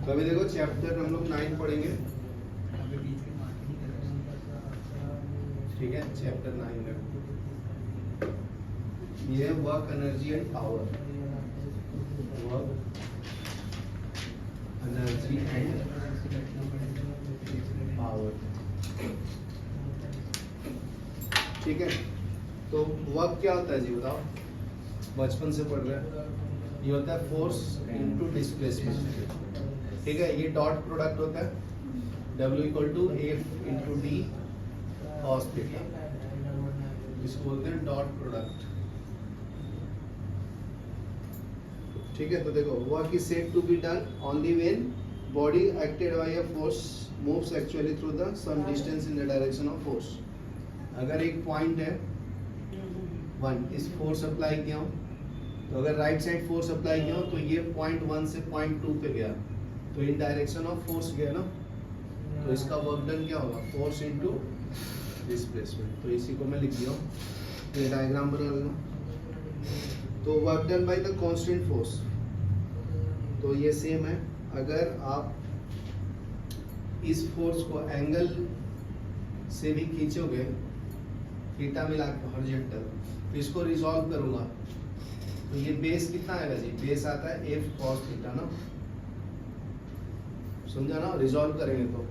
तो अभी देखो चैप्टर हम लोग 9 पढ़ेंगे, ठीक है। चैप्टर 9 में ये work energy and power, work energy and power, ठीक है। तो वर्क क्या होता है जी, बताओ, बचपन से पढ़ रहे हैं। ये होता है फोर्स इनटू डिस्प्लेसमेंट, ठीक है। ये डॉट प्रोडक्ट होता है, W equal to F into D cos theta, इसको बोलते हैं डॉट प्रोडक्ट, ठीक है। तो देखो, work is said to be done only when body acted by a force moves actually through the some distance in the direction of force. अगर एक point है 1, इस फोर्स अप्लाई किया हूँ, तो अगर राइट साइड फोर्स अप्लाई किया हूँ तो ये पॉइंट 1 से पॉइंट 2 पे गया, तो इन डायरेक्शन ऑफ फोर्स गया ना, तो इसका वर्क डन क्या होगा, फोर्स इनटू डिस्प्लेसमेंट। तो इसी को मैं लिख दिया हूँ, ये डायग्राम बना लेना। तो work done by the constant force, तो ये सेम है। अगर आप इस फोर्स को एंगल से भी खींचोगे, थीटा मिला के हॉरिजॉन्टल, तो इसको रिजॉल्व करूंगा, तो ये बेस कितना आएगा जी, बेस आता है F cos थीटा ना, समझा ना। रिजॉल्व करेंगे तो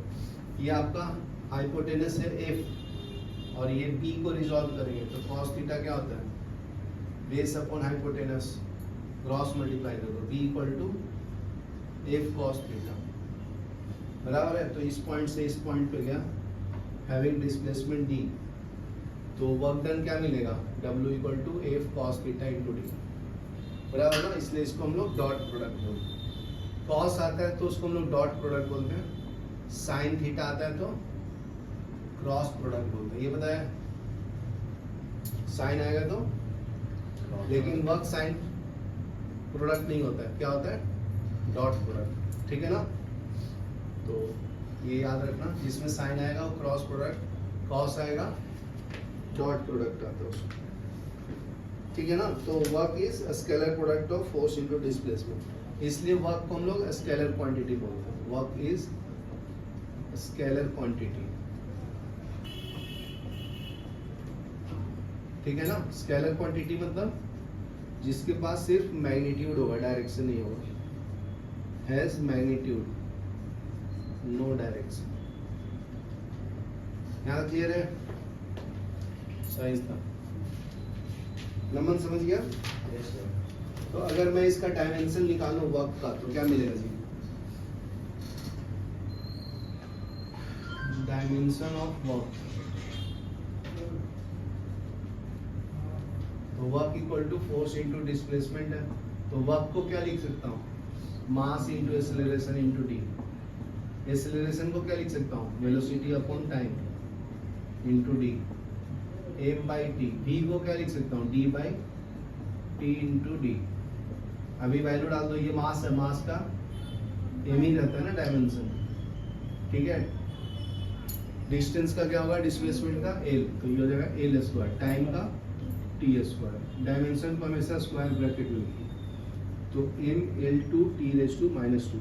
ये आपका हाइपोटेनस है F, और ये B को रिजॉल्व करेंगे तो cos थीटा क्या होता है, base upon hypotenuse, cross multiply कर दो, B equal to F cos theta, बराबर है। तो इस पॉइंट से इस पॉइंट पे गया, हैविंग डिस्प्लेसमेंट D, तो वर्क डन क्या मिलेगा, W equal to F cos theta into D, बराबर ना। इसलिए इसको हम लोग डॉट प्रोडक्ट बोलते हैं। कॉस आता है तो उसको हम लोग डॉट प्रोडक्ट बोलते हैं, साइन थीटा आता है तो क्रॉस प्रोडक्ट बोलते हैं। ये पता है, साइन आएगा तो, लेकिन वर्क साइन प्रोडक्ट नहीं होता है, क्या होता है, डॉट प्रोडक्ट, ठीक है ना। तो ये याद रखना, जिसमें साइन आएगा वो क्रॉस प्रोडक्ट, कॉस आएगा डॉट प्रोडक्ट आता है उसको, ठीक है ना। तो work is scalar product of force into displacement, इसलिए वर्क को हम लोग स्केलर क्वांटिटी बोलते हैं। वर्क इज स्केलर क्वांटिटी, ठीक है ना। स्केलर क्वांटिटी मतलब जिसके पास सिर्फ मैग्नीट्यूड होगा, डायरेक्शन नहीं होगा, हैज मैग्नीट्यूड नो डायरेक्शन। यहाँ क्लियर है, साइंस था, नमन समझ गया। तो अगर मैं इसका डायमेंशन निकालूं वर्क का, तो क्या मिलेगा जी, डायमेंशन ऑफ वर्क, तो work equal to force into displacement है। तो वर्क को क्या लिख सकता हूँ, mass into acceleration into D. Acceleration को क्या लिख सकता हूँ, velocity upon time into D, m by T. v को क्या लिख सकता हूँ, d by T into D. अभी वैल्यू डाल दो, ये मास है, मास का m ही रहता है ना डायमेंशन, ठीक है। डिस्टेंस का क्या होगा, डिस्प्लेसमेंट का l, तो ये हो जाएगा l स्क्वायर, टाइम का t स्क्वायर, डायमेंशन को हमेशा स्क्वायर ब्रैकेट में लिखिए, तो m l2 t⁻²,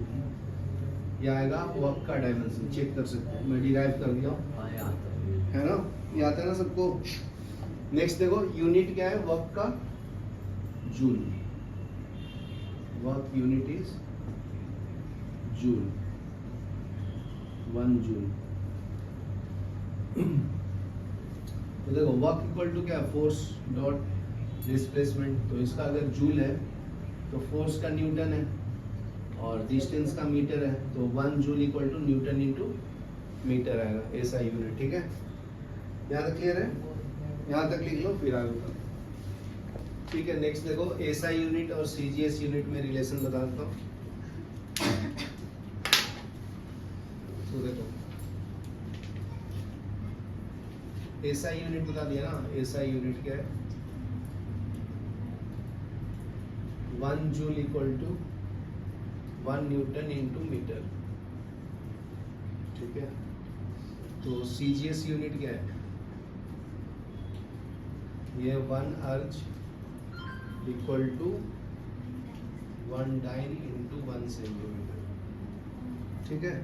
ये आएगा वर्क का डायमेंशन। चेक कर सकते हैं, मैं डिराइव कर दिया हूँ, है ना, ये आता है ना सबको। नेक्स्ट देखो, यूनिट क्या है वर्क का, joule, work unit is joule, 1 joule. तो देखो, वर्क इक्वल टू क्या, फोर्स डॉट डिस्प्लेसमेंट, तो इसका अगर जूल है तो फोर्स का न्यूटन है, और डिस्टेंस का मीटर है, तो 1 joule equal to newton into metre आएगा, ऐसा यूनिट, ठीक है। यहाँ तक क्लियर है, यहाँ तक लिख लो, फिर आगे बढ़ो, ठीक है। नेक्स्ट देखो, एसआई यूनिट और सीजीएस यूनिट में रिलेशन बता देता हूँ। तो देखो, एसआई यूनिट बता दिया ना, एसआई यूनिट क्या है, 1 joule equal to 1 newton into metre, ठीक है। तो सीजीएस यूनिट क्या है, ये 1 erg equal to 1 dyne into 1 centimetre, ठीक है।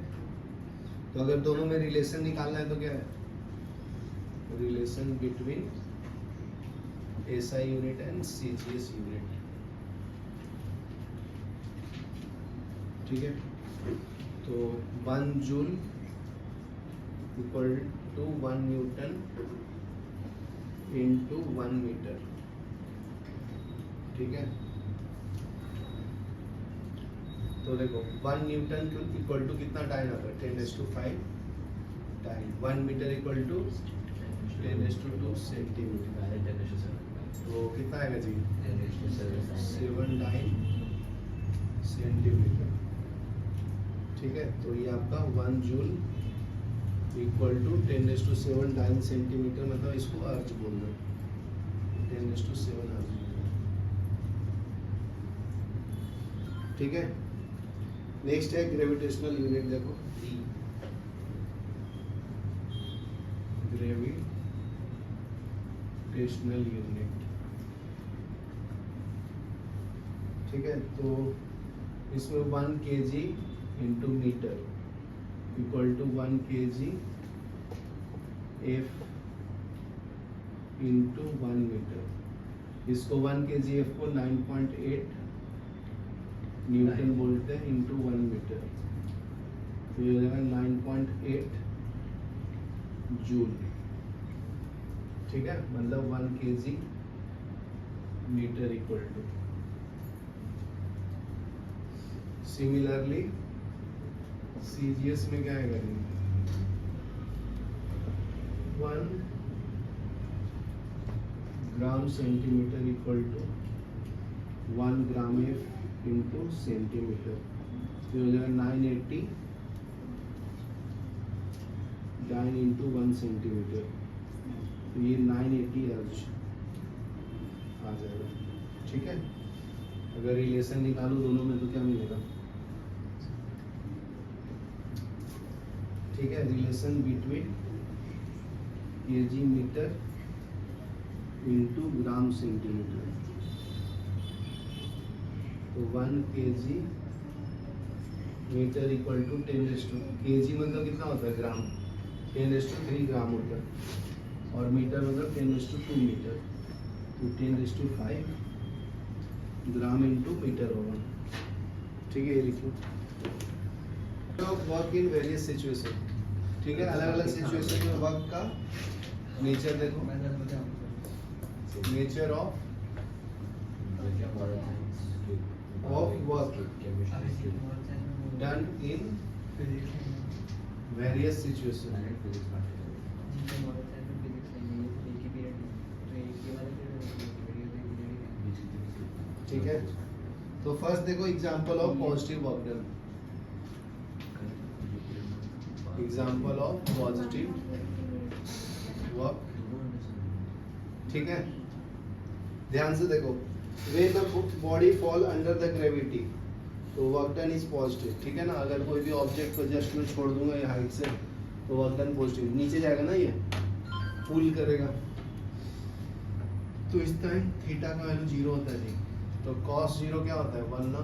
तो अगर दोनों में रिलेशन निकालना है तो क्या है, relation between SI unit and CGS unit, ठीक है। तो 1 joule equal to 1 newton into 1 metre, ठीक है। तो देखो 1 न्यूटन इक्वल टू कितना टाइम आता है, 10⁵ time. 1 metre equal to 10⁵2 centimetre, तो कितना आएगा जी, 7 टाइम सेंटीमीटर, ठीक है। तो ये आपका 1 joule equal to 10⁷ time centimetre, मतलब इसको अर्ज बोलना, 10⁷ अर्ज, ठीक है। नेक्स्ट है ग्रेविटेशनल यूनिट, देखो ग्रेविटेशनल यूनिट, ठीक है। तो इसमें 1 kg into metre equal to 1 kg F into 1 metre. इसको 1 kg F को 9.8 न्यूटन बोलते हैं इंटू 1 मीटर, तो ये हो जाएगा 9.8 जूल, ठीक है। मतलब 1 kg metre equal to, similarly CGS में क्या आएगा, 1 gram centimetre equal to 1 gram F into centimetre, तो हो जाएगा 980 9 इंटू 1 सेंटीमीटर, तो ये 980 अर्ज आ जाएगा, ठीक है। अगर रिलेशन निकालो दोनों में तो क्या मिलेगा, ठीक है। Relation between kg metre into gram centimetre, तो 1 kg metre equal to 10⁻, kg मतलब कितना होता है, ग्राम, 10⁻3 ग्राम होता है, और मीटर मतलब 10⁻2 मीटर, तो 10⁵5 ग्राम इंटू मीटर होगा, ठीक है। ये लिखो, वर्क इन वेरियस सिचुएशन, ठीक है। अलग अलग सिचुएशन में वर्क का नेचर देखो, nature of work done in various situation, ठीक है। तो फर्स्ट देखो example of positive work done, example of positive work, ठीक है। ध्यान से देखो, when the body fall under the gravity, तो वर्क डन इज पॉजिटिव, ठीक है ना। अगर कोई भी ऑब्जेक्ट को जस्ट मैं छोड़ दूंगा ये हाइट से, तो वर्क डन पॉजिटिव, नीचे जाएगा ना, ये पुल करेगा, तो इस टाइम थीटा का वैल्यू 0 होता है जी, तो cos 0 क्या होता है, 1 ना,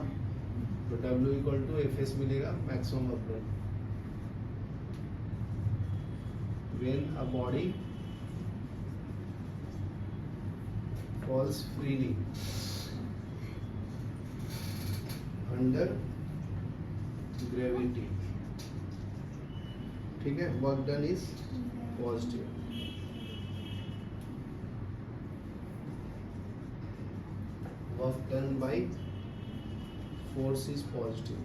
तो W इक्वल टू Fs मिलेगा, maximum work done. When a body falls freely under gravity, ठीक है, work done is positive. Work done by force is positive,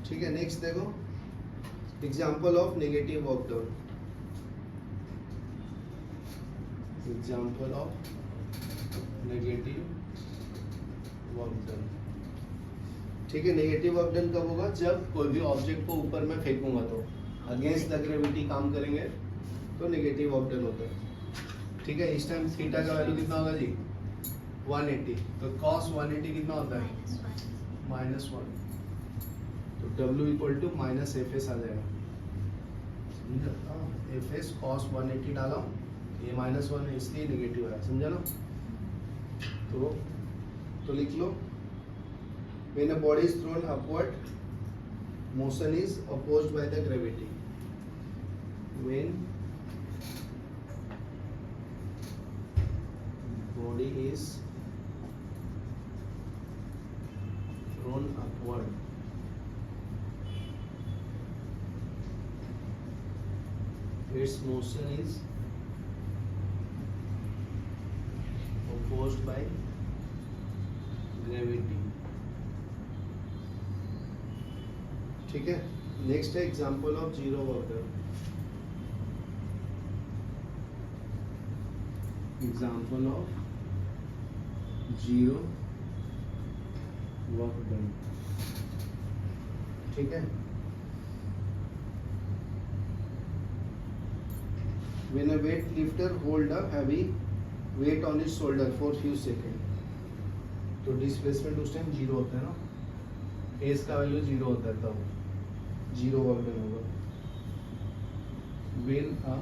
ठीक है। नेक्स्ट देखो example of negative work done, example of negative work done, ठीक है। Negative work done कब होगा, जब कोई भी ऑब्जेक्ट को ऊपर में फेंकूंगा तो अगेंस्ट द ग्रेविटी काम करेंगे, तो नेगेटिव वर्क डन होता है, ठीक है। इस टाइम थीटा का वैल्यू कितना होगा जी, 180, तो cos 180 कितना होता है, -1, तो W इक्वल टू -Fs आ जाएगा, Fs cos 180 डाला, ये -1 है इसलिए नेगेटिव है, समझा ना। तो लिख लो, When a body is thrown upward, motion is opposed by the gravity. When body is thrown upward, its motion is opposed by gravity. ठीक है. नेक्स्ट है example of zero work done. Example of zero work done. ठीक है. When a weight lifter hold a heavy weight on his shoulder for few seconds, तो displacement उस time zero होता है ना, एस का वैल्यू जीरो होता है, तब जीरो वर्क डन होगा. When a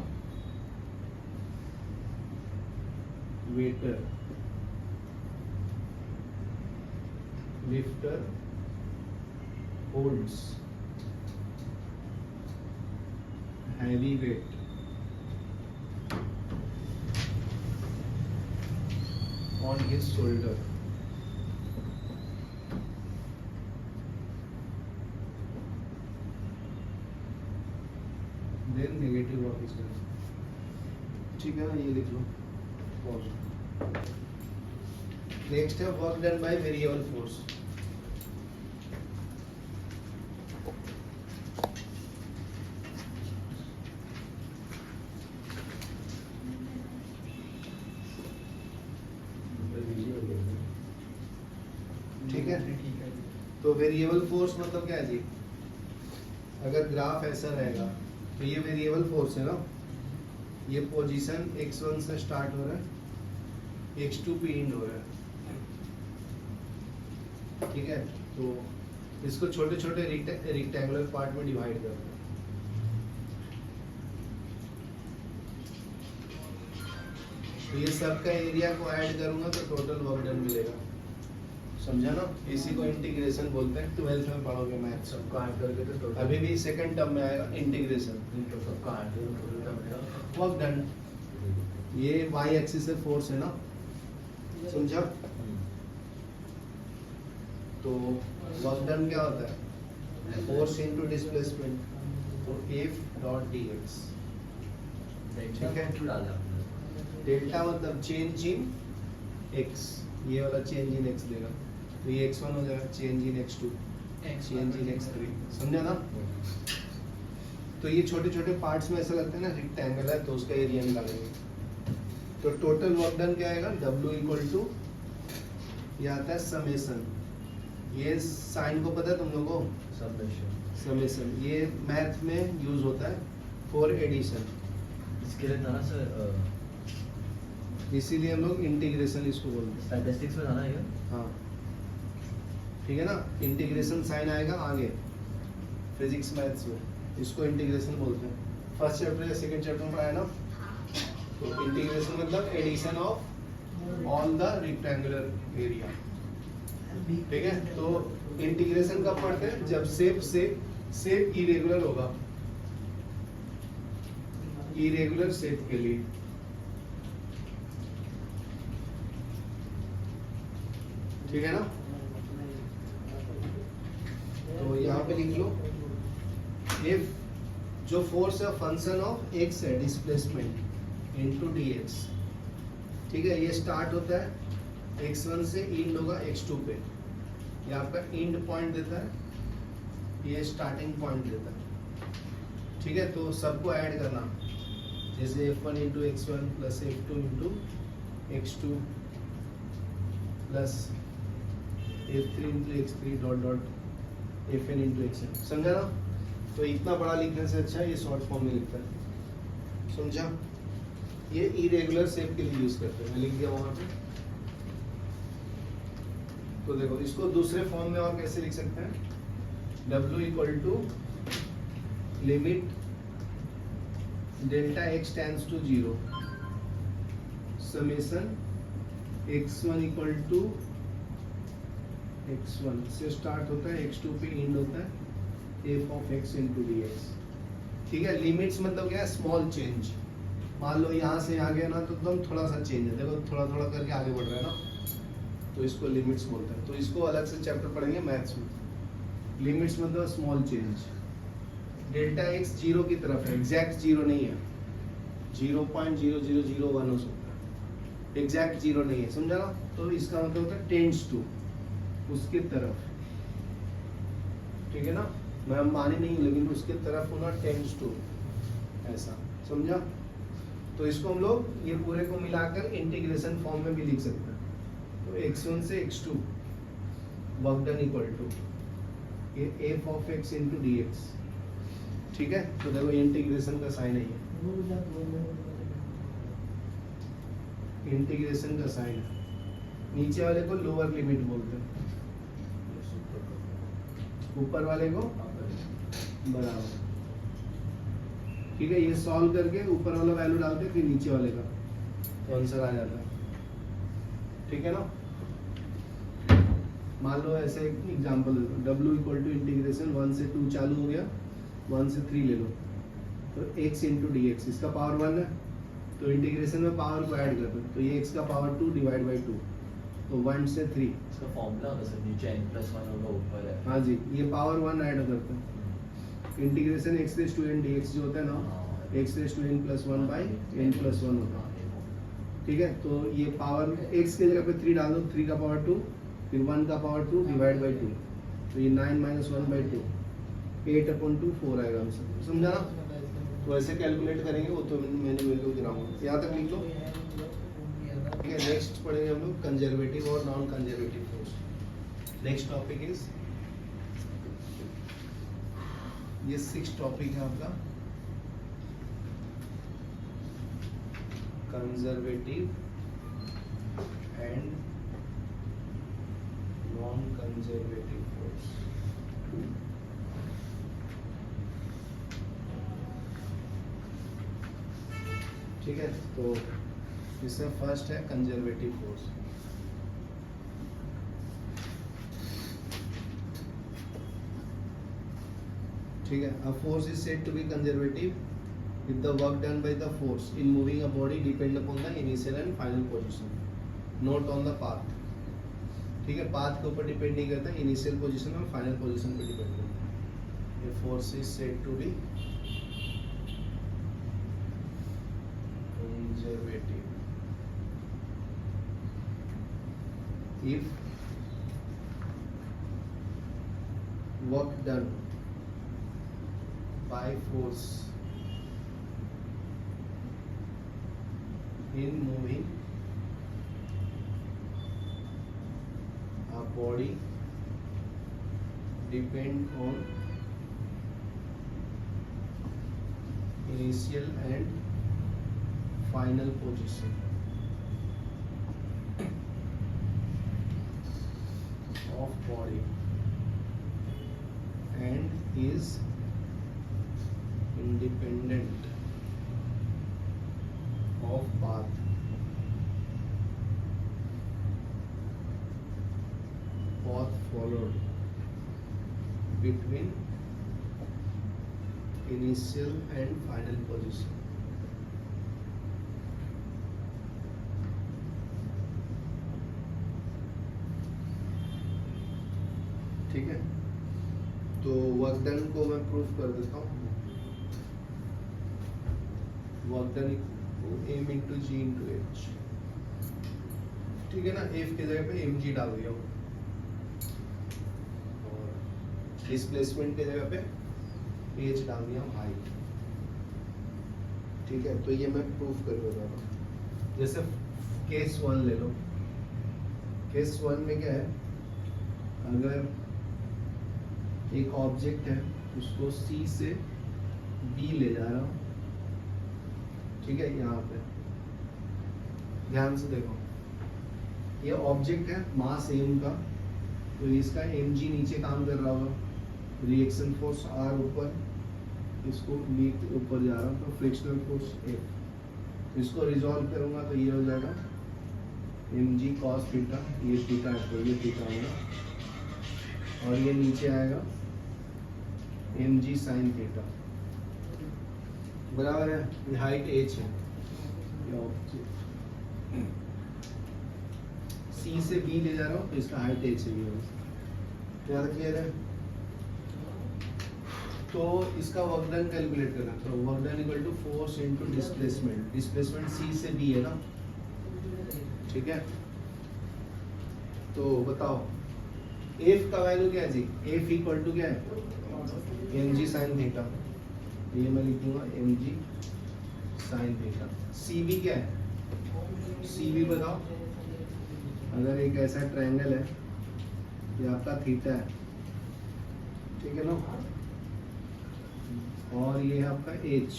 waiter lifter holds heavy weight on his shoulder, then negative work is done. ठीक है ना, ये लिख लो. नेक्स्ट है work done by variable force. ठीक है. तो वेरिएबल फोर्स मतलब क्या है जी? अगर ग्राफ ऐसा रहेगा तो ये वेरिएबल फोर्स है ना, ये पोजीशन x1 से स्टार्ट हो रहा है, x2 पे एंड हो रहा है. ठीक है. तो इसको छोटे छोटे रेक्टेंगुलर पार्ट में डिवाइड कर दो. तो ये सब का एरिया को ऐड करूंगा तो टोटल वर्क डन मिलेगा. समझा ना? इसी को इंटीग्रेशन बोलते हैं. 12th में पढ़ोगे मैथ. सबका ऐड करके तो अभी भी सेकंड टर्म में आएगा इंटीग्रेशन. तो सबका ऐड करके वर्क डन. ये y एक्सिस से फोर्स है ना, समझा? तो वर्क डन क्या होता है? फोर्स इनटू डिस्प्लेसमेंट, तो F डॉट dx. ठीक है. डेल्टा मतलब चेंज इन x, ये वाला चेंज इन x देगा, तो ये x1 हो जाएगा, change in x2, change in x3. समझा ना? तो ये छोटे छोटे पार्ट्स में ऐसा लगता है ना रेक्टेंगल है, तो उसका एरिया निकालेंगे. तो टोटल वर्क डन क्या आएगा? W इक्वल टू, ये आता है समेशन. ये साइन को पता है तुम लोगों को? समेशन. ये मैथ में यूज होता है फॉर एडिशन. इसके लिए था ना सर, इसीलिए हम लोग इंटीग्रेशन इसको बोलते हैं. स्टैटिस्टिक्स में था ना ये. हाँ, ठीक है ना. इंटीग्रेशन साइन आएगा आगे फिजिक्स मैथ्स में, इसको इंटीग्रेशन बोलते हैं. फर्स्ट चैप्टर या सेकंड चैप्टर में पढ़ाया ना. तो इंटीग्रेशन मतलब addition of all the rectangular area. ठीक है. तो इंटीग्रेशन कब पढ़ते हैं? जब शेप इरेगुलर होगा, इरेगुलर शेप के लिए. ठीक है ना. तो यहाँ पे लिख लो, इफ जो फोर्स है फंक्शन ऑफ x है, डिस्प्लेसमेंट इनटू dx. ठीक है. ये स्टार्ट होता है x1 से, एंड होगा x2 पे. ये आपका एंड पॉइंट देता है, ये स्टार्टिंग पॉइंट देता है. ठीक है. तो सबको ऐड करना, जैसे f1 into x1 plus f2 into x2 plus f3 into x3 dot dot fn into xn. समझा ना? तो इतना बड़ा लिखने से अच्छा ये शॉर्ट फॉर्म में लिखता है. समझा? ये इरेगुलर शेप के लिए यूज करते हैं. मैं लिख दिया वहां पे. तो देखो, इसको दूसरे फॉर्म में और कैसे लिख सकते हैं? W equal to limit delta x tends to 0 summation x1 equal to x1 से स्टार्ट होता है, x2 पे एंड होता है f of x into D X. ठीक है, लिमिट्स मतलब क्या है, स्मॉल चेंज। मान लो यहाँ से यहाँ गया ना तो एकदम थोड़ा सा चेंज है, देखो थोड़ा थोड़ा करके आगे बढ़ रहा है ना, तो इसको लिमिट्स बोलते हैं। तो इसको अलग से चैप्टर पढ़ेंगे मैथ्स में। लिमिट्स मतलब small change. Delta x zero की तरफ है, एग्जैक्ट जीरो नहीं है, 0.0001 हो सकता है, एग्जैक्ट जीरो नहीं है, समझा ना। तो इसका मतलब होता है टेंड्स टू, उसके तरफ। ठीक है ना, मैं मानी नहीं हूँ लेकिन उसके तरफ होना, टेंड्स टू, ऐसा समझा। तो इसको हम लोग ये पूरे को मिलाकर इंटीग्रेशन फॉर्म में भी लिख सकते हैं। तो x1 से x2 work done equal to ये f of x into D X. ठीक है, तो देखो इंटीग्रेशन का साइन है, ये इंटीग्रेशन का साइन है। नीचे वाले को लोअर लिमिट बोलते हैं, ऊपर वाले को बराबर। ठीक है, ये सॉल्व करके ऊपर वाला वैल्यू डालते हैं, फिर नीचे वाले का, तो आंसर आ जाता है। ठीक है ना। मान लो ऐसे एक एग्जांपल दे दो, w इक्वल टू इंटीग्रेशन 1 से 2 चालू हो गया, 1 से 3 ले लो, तो x इंटू डी एक्स, इसका पावर 1 है, तो इंटीग्रेशन में पावर को ऐड कर दो, तो ये x का पावर 2 डिवाइड बाई 2, तो 1 से 3। इसका फॉर्मूला होता है नीचे n+1 होगा, ऊपर है। हाँ जी, ये पावर 1 ऐड करते हैं। Integration x raise to n dx जो होता है ना, x raise to n plus 1 by n plus 1 होता है। ठीक है, तो ये पावर x के जगह पे 3 डाल दो, 3 का पावर 2, फिर 1 का पावर 2 डिवाइड बाई 2, तो ये 9 माइनस 1 बाई 2, 8/2 4 आएगा आंसर, समझा ना। तो ऐसे कैलकुलेट करेंगे, वो तो मैंने वैल्यू गिराऊंगा, यहाँ तक लिख लो। ठीक है, नेक्स्ट पढ़ेंगे हम लोग कंजर्वेटिव और non conservative force. Next topic is, ये 6 टॉपिक है आपका, conservative and non conservative force. ठीक है, तो इसमें फर्स्ट है कंजर्वेटिव फोर्स। ठीक है, a force is said to be conservative if the work done by the force in moving a body depend upon the initial and final position, not on the path। ठीक है, path के ऊपर depend नहीं करता, initial position और final position पे depend करता है। ये force is said to be conservative if work done by force in moving a body depend on initial and final position of body and is independent of path followed between initial and final position। ठीक है, तो work done को मैं proof कर देता हूँ। Work done m into जी into H. ठीक है ना, f की जगह पे mg डाल दिया हूँ और डिस्प्लेसमेंट की जगह पे h डाल दिया हूँ हाइट। ठीक है, तो ये मैं प्रूफ कर देता हूँ। जैसे केस 1 ले लो, केस 1 में क्या है, अगर एक ऑब्जेक्ट है उसको C से B ले जा रहा हूँ, ठीक है, यहाँ पे ध्यान से देखो, ये ऑब्जेक्ट है मास m का, तो इसका mg नीचे काम कर रहा होगा, रिएक्शन फोर्स R ऊपर, इसको B के ऊपर जा रहा हूँ, तो फ्रिक्शनल फोर्स F। इसको रिजॉल्व करूँगा तो ये हो जाएगा mg cos थीटा, ये थीटा है तो ये थीटा होगा, और ये नीचे आएगा mg sin थीटा, बराबर है। ये हाइट h है, C से B ले जा रहा हूँ तो इसका हाइट h है, ये यहाँ तक क्लियर है। तो इसका वर्क डन कैलकुलेट करना, तो work done equal to force into displacement, displacement C से B है ना, ठीक है। तो बताओ F का वैल्यू क्या है जी, F इक्वल टू क्या है mg sin थीटा, ये मैं लिख दूंगा mg sin थीटा। CV क्या है, CV बताओ, अगर एक ऐसा ट्रायंगल है, ये आपका थीटा है, ठीक है ना, और ये है आपका H,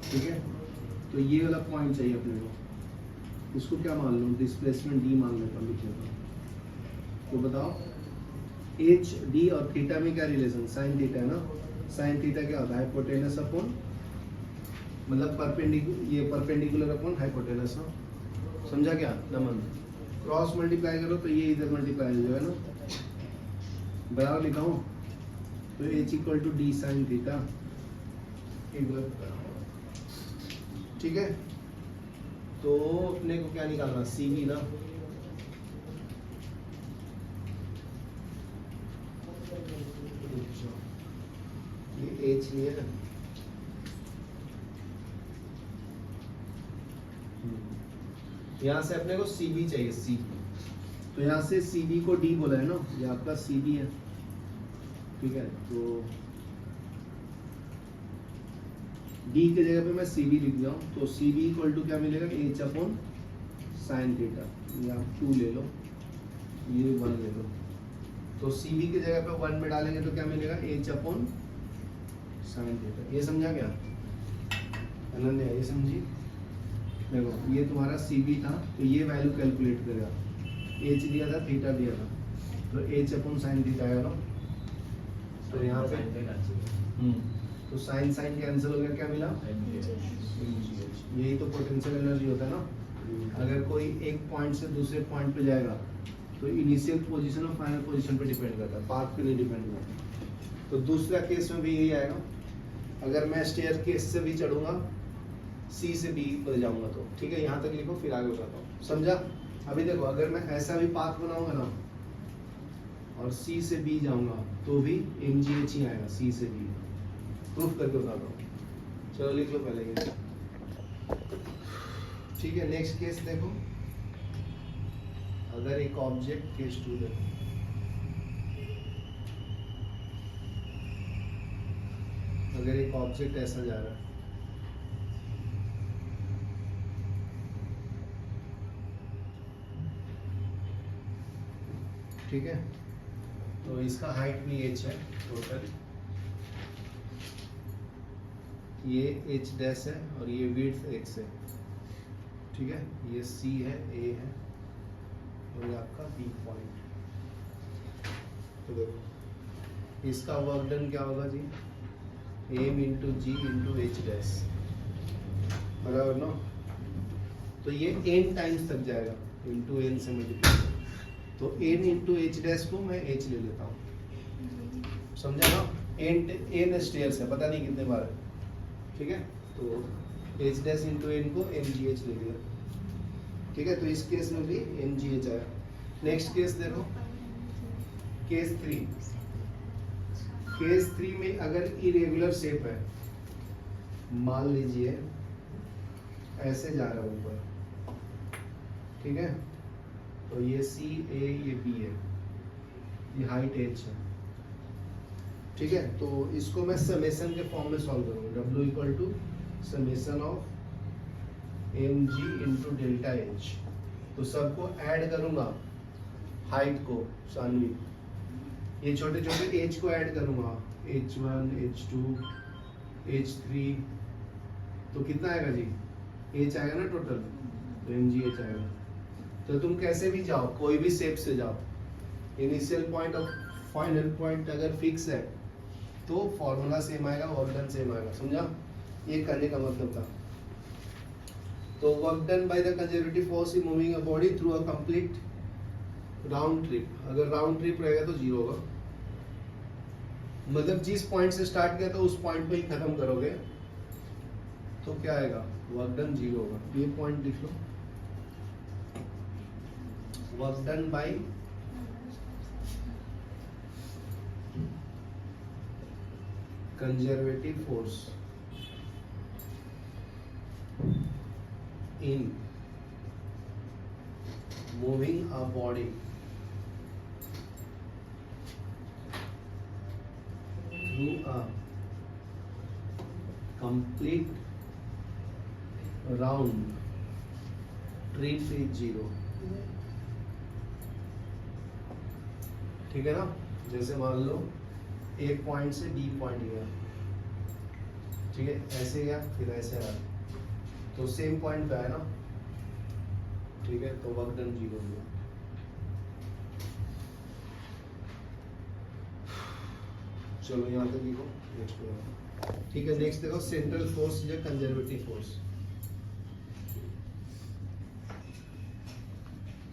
ठीक है। तो ये वाला पॉइंट चाहिए अपने को, इसको क्या मान लो, डिस्प्लेसमेंट D मान लेता हूँ, लिख लेता हूँ। तो बताओ H D और थीटा में क्या रिलेशन, साइन थीटा है ना, साइन थीटा क्या होता है, हाइपोटेनस अपॉन, मतलब ये परपेंडिकुलर अपॉन हाइपोटेनस ना, समझा क्या नमन। क्रॉस मल्टीप्लाई करो तो ये इधर मल्टीप्लाई हो जाएगा ना, बराबर लिखा हूँ। तो H equal to D sine theta, ठीक है। तो अपने को क्या निकालना, CV ना, ये H लिए ना, यहाँ से अपने को CB चाहिए, C। तो यहाँ से CB को D बोला है ना, ये आपका CB है, ठीक है। तो D के जगह पे मैं CB लिख दिया हूँ, तो CB इक्वल टू क्या मिलेगा, H अपॉन साइन थीटा, ये आप 2 ले लो, ये 1 ले लो। तो CB की जगह पे 1 में डालेंगे तो क्या मिलेगा, H अपॉन साइन थीटा। ये समझा क्या अनन्या, ये समझी। देखो ये तुम्हारा CB था, तो ये वैल्यू कैलकुलेट करेगा, H दिया था, थीटा दिया था, तो H अपॉन साइन थीटा आएगा ना। तो यहाँ पे तो साइन साइन कैंसिल हो गया, क्या मिला, यही तो पोटेंशियल एनर्जी होता है ना। अगर कोई एक पॉइंट से दूसरे पॉइंट पे जाएगा तो इनिशियल पोजीशन और फाइनल पोजीशन पे डिपेंड करता है, पाथ पे नहीं डिपेंड करता। तो दूसरा केस में भी यही आएगा, अगर मैं स्टेयर केस से भी चढ़ूंगा C से B पर जाऊंगा तो, ठीक है। यहाँ तक लिखो, फिर आगे बताता हूँ, समझा। अभी देखो अगर मैं ऐसा भी पाथ बनाऊंगा ना और C से B जाऊंगा तो भी MGH ही आएगा, C से B, प्रूफ करके बताता हूँ। चलो लिख लो पहले ये, ठीक है। नेक्स्ट केस देखो, अगर एक ऑब्जेक्ट, केस 2 देखो, अगर एक ऑब्जेक्ट ऐसा जा रहा है, ठीक है, तो इसका हाइट भी h है टोटल, ये h डैश है और ये विड्थ x है, ठीक है। ये C है, A है और ये आपका B पॉइंट। तो देखो इसका वर्क डन क्या होगा जी, m into G into H dash, बराबर ना। तो ये n टाइम्स तक जाएगा, इंटू n से मल्टीप्लाई, तो n इंटू H डैश को मैं H ले लेता हूँ, समझा ना। n स्टेयर्स है, पता नहीं कितने बार है, ठीक है। तो H डैश इंटू n को mgh ले लिया, ठीक है। तो इस केस में भी mgh आया। नेक्स्ट केस देखो, केस 3। केस 3 में अगर इरेगुलर शेप है, मान लीजिए ऐसे जा रहा है ऊपर, ठीक है। तो ये C A ये B है, ये हाइट h है, ठीक है। तो इसको मैं समेशन के फॉर्म में सॉल्व करूंगा, W equal to summation of mg into delta h। तो सबको ऐड करूंगा, हाइट को सानवी, ये छोटे छोटे h को ऐड करूंगा, h1 h2 h3, तो कितना आएगा जी, h आएगा ना टोटल, तो mgh आएगा। तो तुम कैसे भी जाओ, कोई भी शेप से जाओ, इनिशियल पॉइंट और फाइनल पॉइंट अगर फिक्स है तो फॉर्मूला सेम आएगा, वर्क डन सेम आएगा, समझा। ये करने का मतलब था। तो work done by the conservative force in moving a body through a complete round trip, अगर राउंड ट्रिप रहेगा तो जीरो होगा, मतलब जिस पॉइंट से स्टार्ट किया तो उस पॉइंट पे ही खत्म करोगे तो क्या आएगा, वर्क डन जीरो होगा। ये पॉइंट लिख लो, work done by conservative force in moving a body through a complete round trip is zero। ठीक है ना, जैसे मान लो एक पॉइंट से डी पॉइंट गया, ठीक है, ऐसे गया फिर ऐसे आया तो सेम पॉइंट पे आया ना, ठीक है, तो वर्क डन जीरो हुआ। चलो यहाँ तक लिखो, नेक्स्ट पे। ठीक है, नेक्स्ट देखो, सेंट्रल फोर्स या conservative force.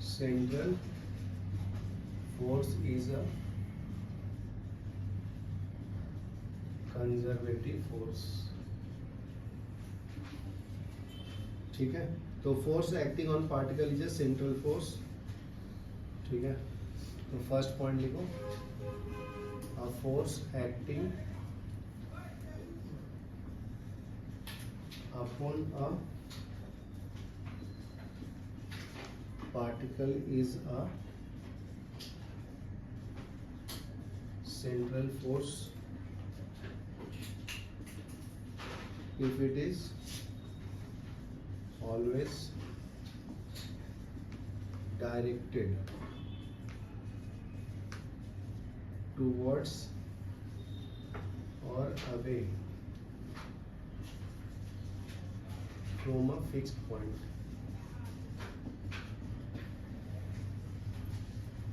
Central force is a conservative force. ठीक है, तो force acting on particle is a central force. ठीक है, तो फर्स्ट पॉइंट लिखो, a force acting upon a particle is a central force if it is always directed towards or away from a fixed point।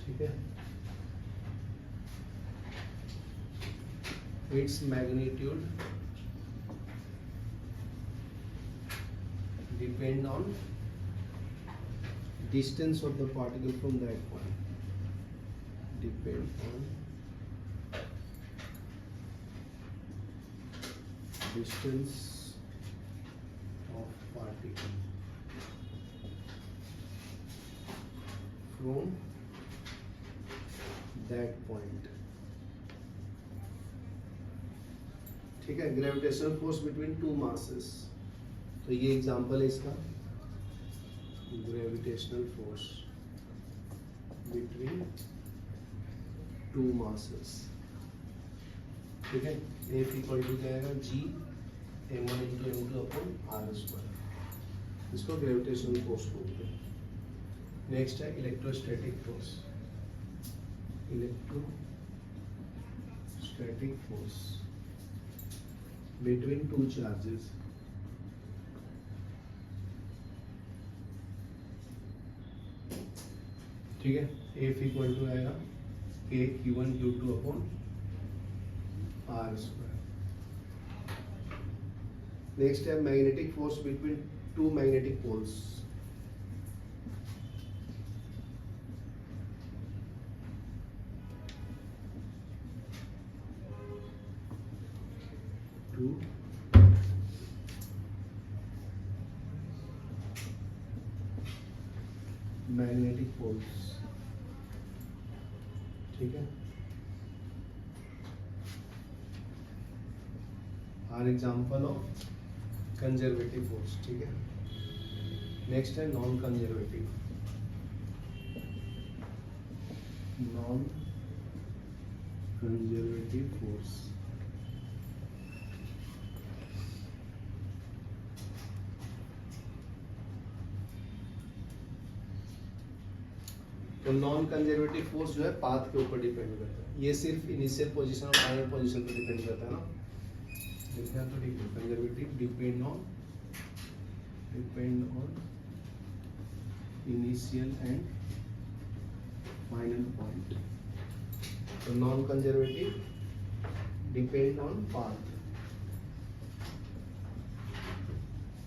ठीक है, its magnitude depend on distance of the particle from that point, depend on distance of particle from that point। ठीक है, gravitational force between two masses, तो ये example है इसका, gravitational force between two masses. ठीक है, F इक्वल टू क्या आएगा, G m1 into m2 upon r square, इसको ग्रेविटेशनल फोर्स बोलते हैं। नेक्स्ट है electrostatic force, electrostatic force between two charges. ठीक है, F इक्वल टू आएगा K Q1 Q2 upon r square. Next है magnetic force between two magnetic poles, two magnetic poles. ठीक है, are example of conservative force. ठीक है, next है non conservative, non conservative force. तो नॉन कंजर्वेटिव फोर्स जो है पाथ के ऊपर डिपेंड करता है, ये सिर्फ इनिशियल पोजीशन और फाइनल पोजीशन पर डिपेंड करता है ना, लिखना तो ठीक है, conservative depend on initial and final point. तो non conservative depend on path,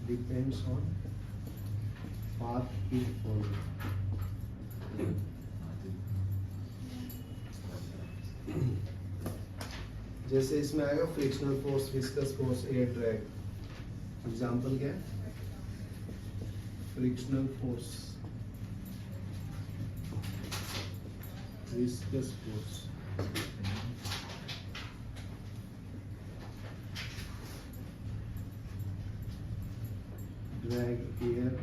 depends on path is follow. जैसे इसमें आएगा frictional force, viscous force, air drag. Example क्या है? Frictional force, viscous force, drag air,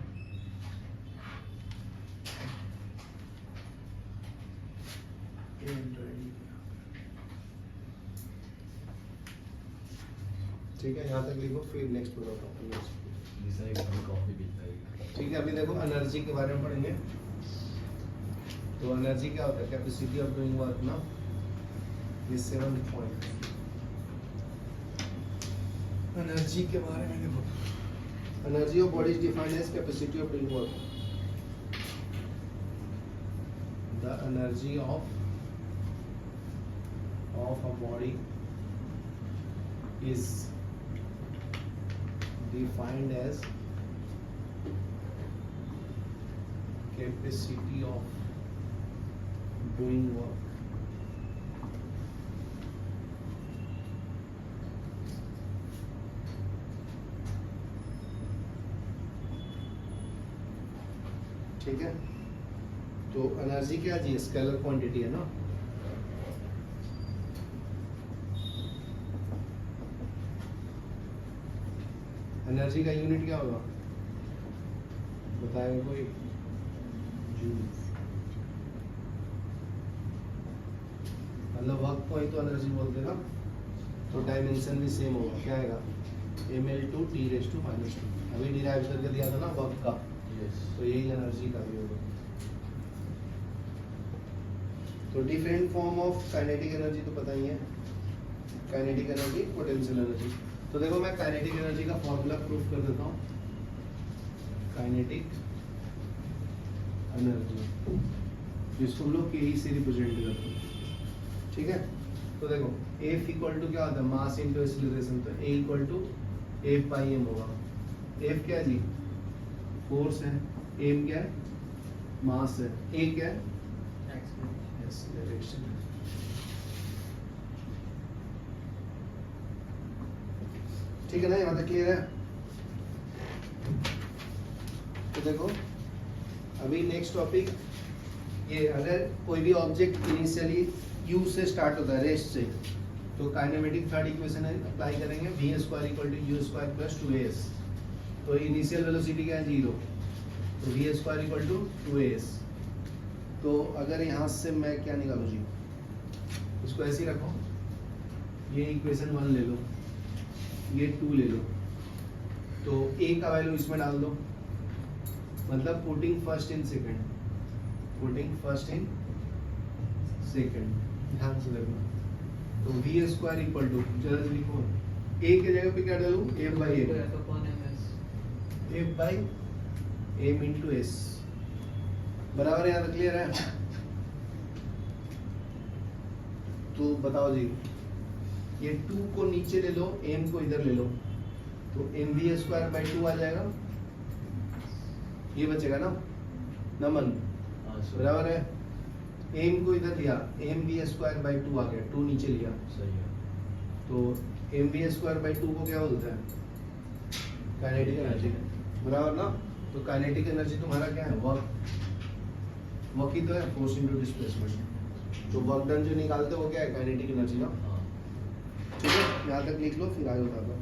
ठीक है, यहाँ तक लिखो, फिर नेक्स्ट बताता हूँ। Lisa एक हमें कॉफी पीता है। ठीक है, अभी देखो एनर्जी के बारे में पढ़ेंगे। तो एनर्जी क्या होता है? कैपेसिटी ऑफ डूइंग वर्क ना। ये 7 पॉइंट एनर्जी के बारे में देखो। Energy of body is defined as capacity of doing work. The energy of a body is defined as capacity of doing work. ठीक है, तो एनर्जी क्या जी? स्केलर क्वांटिटी है ना। एनर्जी का यूनिट क्या होगा? बताएगा कोई? मतलब वर्क को ही तो एनर्जी बोलते ना, तो डायमेंशन भी सेम होगा। क्या आएगा? ml/t⁻²। अभी डिराइव करके दिया था ना वर्क का, तो यही एनर्जी का भी होगा। तो different form of kinetic energy तो पता ही है। Kinetic energy, potential energy. तो देखो मैं काइनेटिक एनर्जी का फॉर्मूला प्रूफ कर देता हूँ। काइनेटिक एनर्जी जिसको हम लोग के से रिप्रेजेंट करते हैं, ठीक है। तो देखो F इक्वल टू क्या होता है? Mass into acceleration. तो A इक्वल टू F/m होगा। F क्या है जी? फोर्स है। M क्या है? मास है। A क्या है? एक्सीलरेशन। ठीक है ना, यहाँ तक क्लियर है? तो देखो अभी नेक्स्ट टॉपिक ये, अगर कोई भी ऑब्जेक्ट इनिशियली U से स्टार्ट होता है, रेस्ट से, तो काइनेमेटिक थर्ड इक्वेशन अप्लाई करेंगे, v² = u² + 2as। तो इनिशियल वेलोसिटी क्या है? 0। तो v² = 2as। तो अगर यहाँ से मैं क्या निकालूँ जी? इसको ऐसे ही रखो, ये इक्वेशन 1 ले लो, ये 2 ले लो, तो A का वैल्यू इसमें डाल दो, मतलब putting first in second, putting first in second. ध्यान से देखना। तो v² = जरा से लिखो, A के जगह पे क्या डालूं? F/m, F/m into s। बराबर है? यहाँ तक क्लियर है? तो बताओ जी, ये 2 को नीचे ले लो, m को इधर ले लो, तो mv²/2 आ जाएगा। ये बचेगा ना नमन? बराबर है। m को इधर लिया, mv²/2 आ गया, 2 नीचे लिया, सही है। तो mv²/2 को क्या बोलते हैं? Kinetic energy. बराबर ना? तो काइनेटिक एनर्जी तुम्हारा क्या है? वर्क। वर्क ही तो है, फोर्स इनटू डिस्प्लेसमेंट। तो वर्क डन जो निकालते हो वो क्या है? काइनेटिक एनर्जी ना। ठीक है, यहाँ तक लिख लो, फिर आगे बताता हूँ।